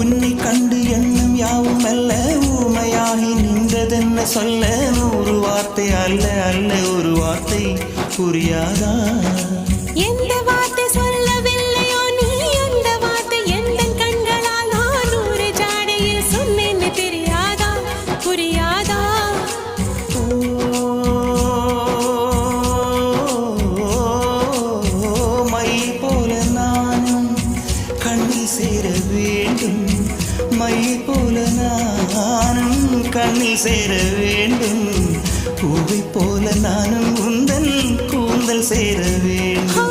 என்னை கண்டு எண்ணம் யாவும் அல்ல ஊமையாகி நின்றதென்ன சொல்ல 100 வார்த்தை அல்ல அல்ல ஒரு வார்த்தை புரியாதா எந்த வார்த்தை சொல்லவில்லையோ நீ அந்த வார்த்தை எந்த கண்களால் நான் 100 ஜாடையில் சொன்னேன்னு தெரியாதா புரியாதா மை போல நானும் கண்ணில் சேர வேண்டும் மை போல நானும் கண்ணில் சேர வேண்டும் பூவை போல நானும் உந்தன் கூந்தல் சேர வேண்டும்